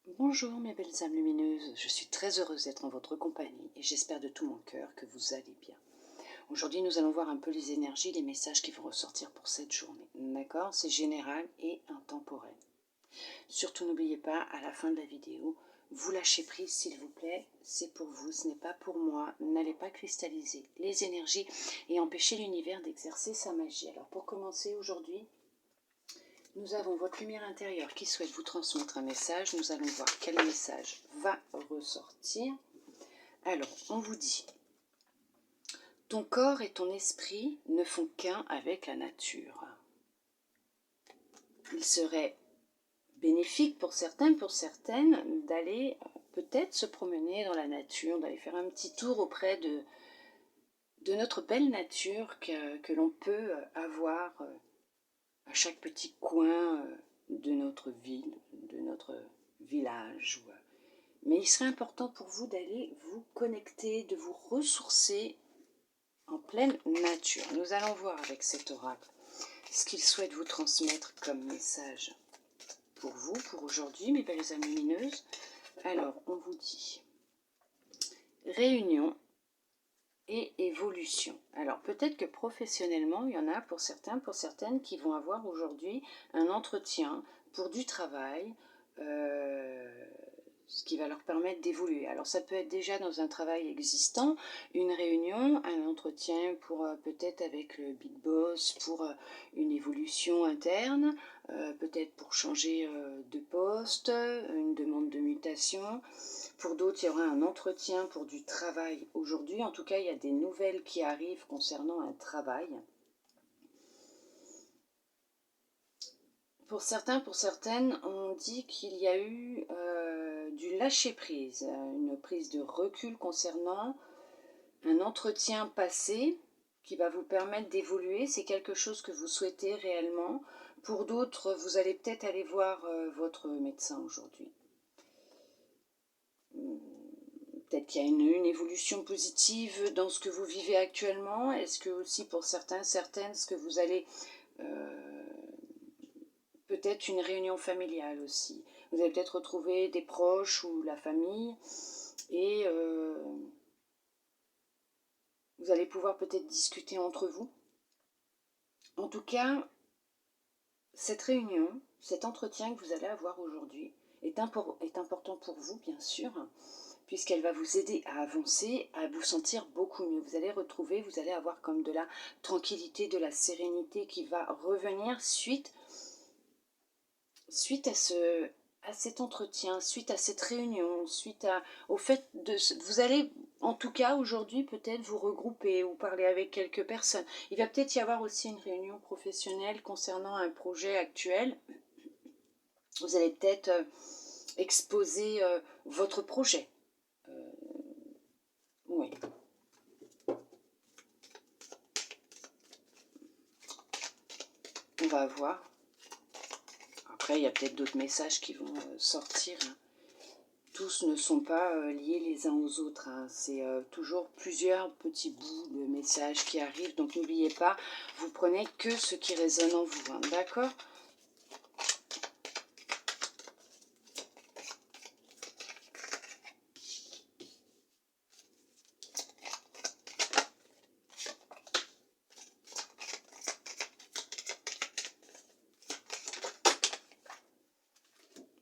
Bonjour mes belles âmes lumineuses, je suis très heureuse d'être en votre compagnie et j'espère de tout mon cœur que vous allez bien. Aujourd'hui nous allons voir un peu les énergies, les messages qui vont ressortir pour cette journée. D'accord? C'est général et intemporel. Surtout n'oubliez pas, à la fin de la vidéo, vous lâchez prise s'il vous plaît, c'est pour vous, ce n'est pas pour moi. N'allez pas cristalliser les énergies et empêcher l'univers d'exercer sa magie. Alors pour commencer aujourd'hui, nous avons votre lumière intérieure qui souhaite vous transmettre un message. Nous allons voir quel message va ressortir. Alors, on vous dit, ton corps et ton esprit ne font qu'un avec la nature. Il serait bénéfique pour certains, pour certaines, d'aller peut-être se promener dans la nature, d'aller faire un petit tour auprès de notre belle nature que l'on peut avoir à chaque petit coin de notre ville, de notre village. Mais il serait important pour vous d'aller vous connecter, de vous ressourcer en pleine nature. Nous allons voir avec cet oracle ce qu'il souhaite vous transmettre comme message pour vous, pour aujourd'hui, mes belles âmes lumineuses. Alors, on vous dit réunion et évolution. Alors, peut-être que professionnellement, il y en a pour certains, pour certaines qui vont avoir aujourd'hui un entretien pour du travail, ce qui va leur permettre d'évoluer. Alors ça peut être déjà dans un travail existant, une réunion, un entretien pour peut-être avec le big boss, pour une évolution interne, peut-être pour changer de poste, une demande de mutation. Pour d'autres, il y aura un entretien pour du travail aujourd'hui. En tout cas, il y a des nouvelles qui arrivent concernant un travail. Pour certains, pour certaines, on dit qu'il y a eu du lâcher-prise, une prise de recul concernant un entretien passé qui va vous permettre d'évoluer. C'est quelque chose que vous souhaitez réellement. Pour d'autres, vous allez peut-être aller voir votre médecin aujourd'hui. Peut-être qu'il y a une évolution positive dans ce que vous vivez actuellement. Est-ce que aussi pour certains, certaines, ce que vous allez... peut-être une réunion familiale aussi. Vous allez peut-être retrouver des proches ou la famille et vous allez pouvoir peut-être discuter entre vous. En tout cas, cette réunion, cet entretien que vous allez avoir aujourd'hui est important pour vous, bien sûr, puisqu'elle va vous aider à avancer, à vous sentir beaucoup mieux. Vous allez retrouver, vous allez avoir comme de la tranquillité, de la sérénité qui va revenir suite à cet entretien, suite à cette réunion, au fait de... Vous allez, en tout cas, aujourd'hui, peut-être vous regrouper ou parler avec quelques personnes. Il va peut-être y avoir aussi une réunion professionnelle concernant un projet actuel. Vous allez peut-être exposer votre projet. Oui. On va voir. Après, il y a peut-être d'autres messages qui vont sortir. Tous ne sont pas liés les uns aux autres. C'est toujours plusieurs petits bouts de messages qui arrivent. Donc n'oubliez pas, vous prenez que ce qui résonne en vous. D'accord ?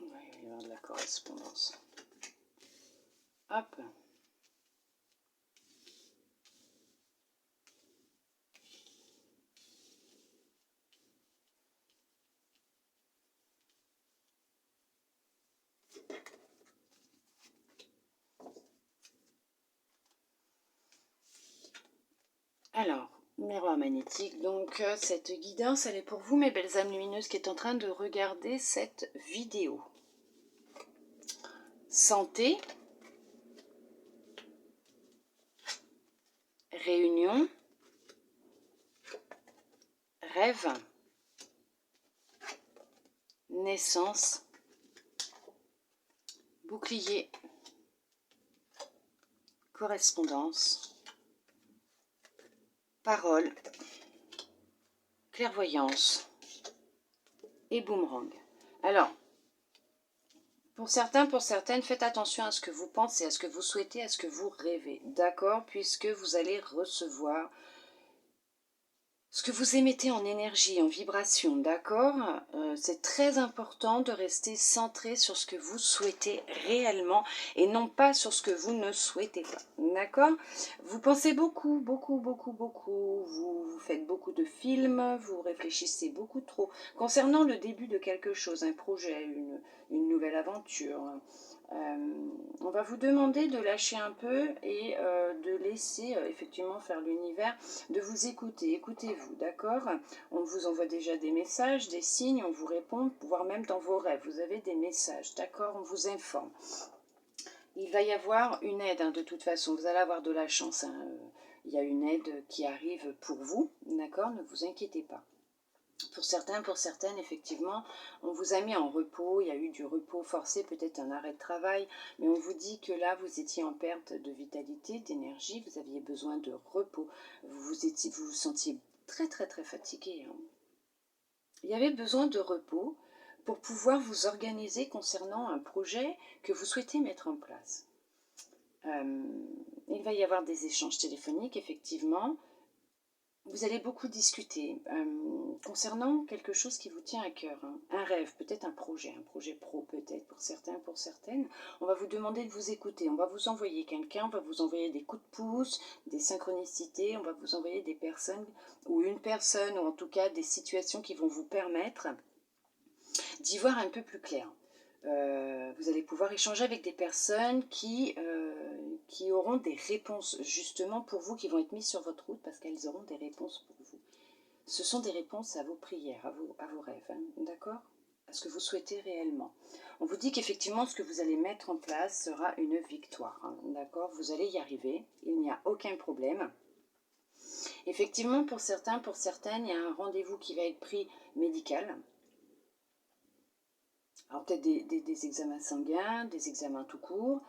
Il va y avoir de la correspondance. Hop. Alors, miroir magnétique, donc cette guidance, elle est pour vous, mes belles âmes lumineuses, qui est en train de regarder cette vidéo. Santé, réunion, rêve, naissance, bouclier, correspondance, parole, clairvoyance et boomerang. Alors, Pour certains, pour certaines, faites attention à ce que vous pensez, à ce que vous souhaitez, à ce que vous rêvez, d'accord? Puisque vous allez recevoir ce que vous émettez en énergie, en vibration, d'accord? C'est très important de rester centré sur ce que vous souhaitez réellement et non pas sur ce que vous ne souhaitez pas, d'accord? Vous pensez beaucoup, beaucoup, beaucoup, beaucoup, vous faites beaucoup de films, vous réfléchissez beaucoup trop. Concernant le début de quelque chose, un projet, une nouvelle aventure, on va vous demander de lâcher un peu et de laisser effectivement faire l'univers, de vous écouter. Écoutez-vous, d'accord? On vous envoie déjà des messages, des signes, on vous répond, voire même dans vos rêves, vous avez des messages, d'accord? On vous informe. Il va y avoir une aide, hein, de toute façon, vous allez avoir de la chance. Hein. Il y a une aide qui arrive pour vous, d'accord? Ne vous inquiétez pas. Pour certains, pour certaines, effectivement, on vous a mis en repos, il y a eu du repos forcé, peut-être un arrêt de travail, mais on vous dit que là, vous étiez en perte de vitalité, d'énergie, vous aviez besoin de repos, vous sentiez très très très fatigué. Hein. Il y avait besoin de repos pour pouvoir vous organiser concernant un projet que vous souhaitez mettre en place. Il va y avoir des échanges téléphoniques, effectivement. Vous allez beaucoup discuter concernant quelque chose qui vous tient à cœur, hein. Un rêve, peut-être un projet pro peut-être pour certains, pour certaines. On va vous demander de vous écouter, on va vous envoyer quelqu'un, on va vous envoyer des coups de pouce, des synchronicités, on va vous envoyer des personnes ou une personne ou en tout cas des situations qui vont vous permettre d'y voir un peu plus clair. Vous allez pouvoir échanger avec des personnes qui auront des réponses justement pour vous, qui vont être mises sur votre route parce qu'elles auront des réponses pour vous. Ce sont des réponses à vos prières, à vos rêves, hein, d'accord? À ce que vous souhaitez réellement. On vous dit qu'effectivement, ce que vous allez mettre en place sera une victoire, hein, d'accord? Vous allez y arriver, il n'y a aucun problème. Effectivement, pour certains, pour certaines, il y a un rendez-vous qui va être pris médical. Alors peut-être des examens sanguins, des examens tout court.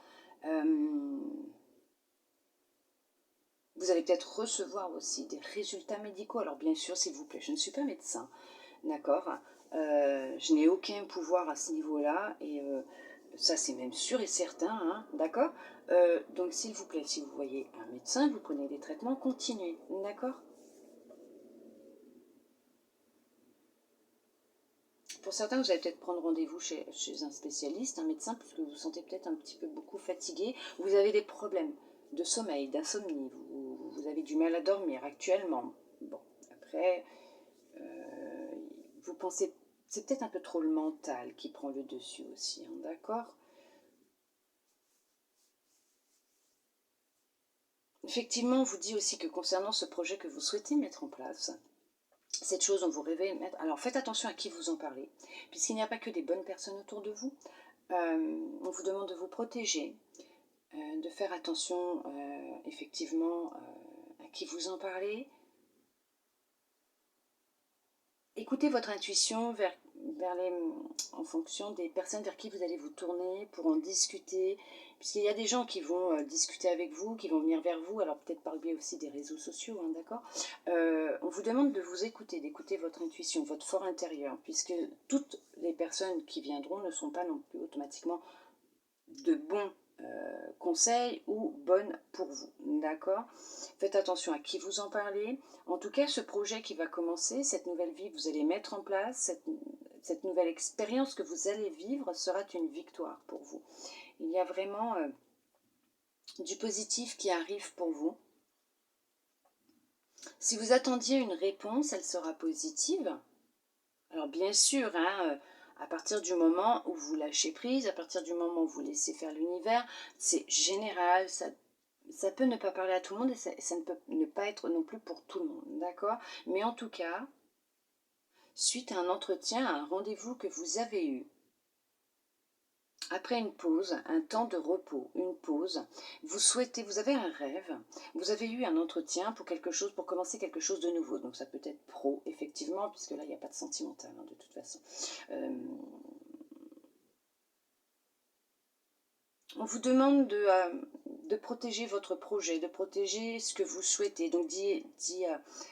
Vous allez peut-être recevoir aussi des résultats médicaux. Alors bien sûr, s'il vous plaît, je ne suis pas médecin, d'accord? Je n'ai aucun pouvoir à ce niveau-là et ça c'est même sûr et certain, hein, d'accord? Donc s'il vous plaît, si vous voyez un médecin, vous prenez des traitements, continuez, d'accord? Pour certains, vous allez peut-être prendre rendez-vous chez un spécialiste, un médecin, puisque vous vous sentez peut-être un petit peu beaucoup fatigué. Vous avez des problèmes de sommeil, d'insomnie, vous avez du mal à dormir actuellement. Bon, après, vous pensez, c'est peut-être un peu trop le mental qui prend le dessus aussi, hein, d'accord? Effectivement, on vous dit aussi que concernant ce projet que vous souhaitez mettre en place, cette chose dont vous rêvez mettre, alors faites attention à qui vous en parlez, puisqu'il n'y a pas que des bonnes personnes autour de vous. On vous demande de vous protéger, de faire attention effectivement à qui vous en parlez. Écoutez votre intuition en fonction des personnes vers qui vous allez vous tourner pour en discuter, puisqu'il y a des gens qui vont discuter avec vous, qui vont venir vers vous, alors peut-être par le biais aussi des réseaux sociaux, hein, d'accord? On vous demande de vous écouter, d'écouter votre intuition, votre fort intérieur, puisque toutes les personnes qui viendront ne sont pas non plus automatiquement de bons conseils ou bonnes pour vous, d'accord? Faites attention à qui vous en parlez. En tout cas, ce projet qui va commencer, cette nouvelle vie que vous allez mettre en place, cette nouvelle expérience que vous allez vivre sera une victoire pour vous. Il y a vraiment du positif qui arrive pour vous. Si vous attendiez une réponse, elle sera positive. Alors bien sûr, hein, à partir du moment où vous lâchez prise, à partir du moment où vous laissez faire l'univers, c'est général, ça peut ne pas parler à tout le monde et ça ne peut ne pas être non plus pour tout le monde, d'accord? Mais en tout cas, suite à un entretien, à un rendez-vous que vous avez eu, après une pause, un temps de repos, une pause, vous avez un rêve, vous avez eu un entretien pour quelque chose, pour commencer quelque chose de nouveau. Donc ça peut être pro, effectivement, puisque là, il n'y a pas de sentimental, hein, de toute façon. On vous demande de protéger votre projet, de protéger ce que vous souhaitez. Donc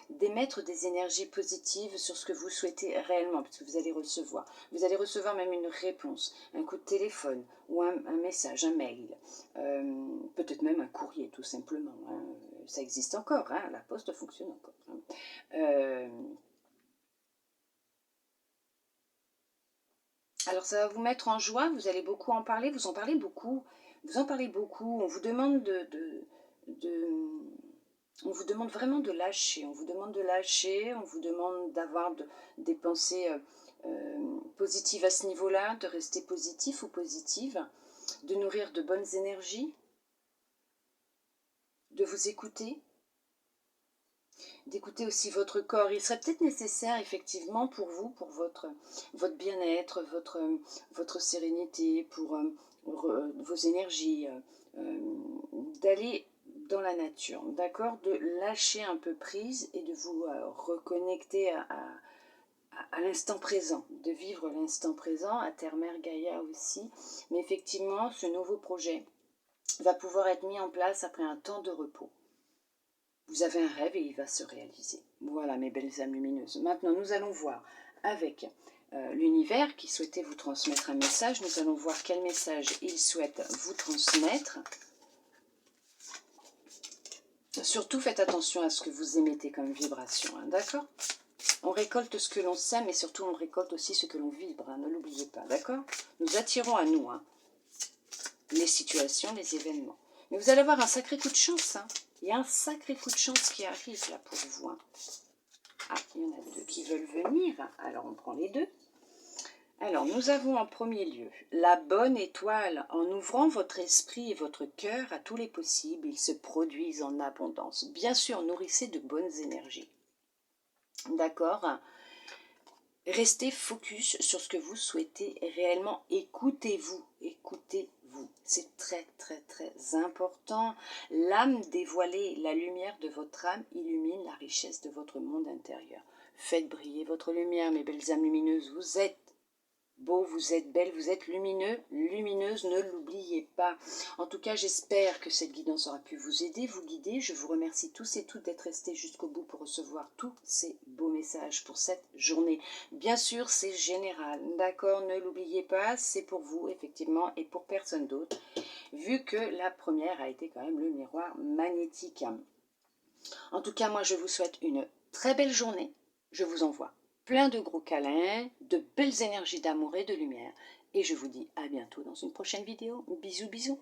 d'émettre des énergies positives sur ce que vous souhaitez réellement, parce que vous allez recevoir. Vous allez recevoir même une réponse, un coup de téléphone ou un message, un mail, peut-être même un courrier tout simplement. Hein. Ça existe encore, hein, la poste fonctionne encore. Hein. Alors ça va vous mettre en joie, vous allez beaucoup en parler, vous en parlez beaucoup, on vous demande on vous demande vraiment de lâcher, on vous demande de lâcher, on vous demande d'avoir des pensées positives à ce niveau-là, de rester positif ou positive, de nourrir de bonnes énergies, de vous écouter, d'écouter aussi votre corps. Il serait peut-être nécessaire effectivement pour vous, pour votre bien-être, votre sérénité, pour vos énergies, d'aller dans la nature, d'accord, de lâcher un peu prise et de vous reconnecter à l'instant présent, de vivre l'instant présent, à Terre-Mère Gaïa aussi. Mais effectivement, ce nouveau projet va pouvoir être mis en place après un temps de repos. Vous avez un rêve et il va se réaliser. Voilà mes belles âmes lumineuses. Maintenant, nous allons voir avec l'univers qui souhaitait vous transmettre un message. Nous allons voir quel message il souhaite vous transmettre. Surtout, faites attention à ce que vous émettez comme vibration, hein, d'accord? On récolte ce que l'on sème et surtout on récolte aussi ce que l'on vibre, hein, ne l'oubliez pas, d'accord? Nous attirons à nous les situations, les événements. Mais vous allez avoir un sacré coup de chance, hein. Il y a un sacré coup de chance qui arrive là pour vous. Hein. Ah, il y en a deux qui veulent venir. Alors, on prend les deux. Alors, nous avons en premier lieu la bonne étoile. En ouvrant votre esprit et votre cœur à tous les possibles, ils se produisent en abondance. Bien sûr, nourrissez de bonnes énergies. D'accord ? Restez focus sur ce que vous souhaitez réellement. Écoutez-vous. Écoutez-vous. C'est très très très important. L'âme dévoilée, la lumière de votre âme illumine la richesse de votre monde intérieur. Faites briller votre lumière, mes belles âmes lumineuses. Vous êtes beau, vous êtes belle, vous êtes lumineux, lumineuse, ne l'oubliez pas. En tout cas, j'espère que cette guidance aura pu vous aider, vous guider. Je vous remercie tous et toutes d'être restés jusqu'au bout pour recevoir tous ces beaux messages pour cette journée. Bien sûr, c'est général, d'accord, ne l'oubliez pas, c'est pour vous, effectivement, et pour personne d'autre, vu que la première a été quand même le miroir magnétique. En tout cas, moi, je vous souhaite une très belle journée. Je vous envoie plein de gros câlins, de belles énergies d'amour et de lumière. Et je vous dis à bientôt dans une prochaine vidéo. Bisous, bisous.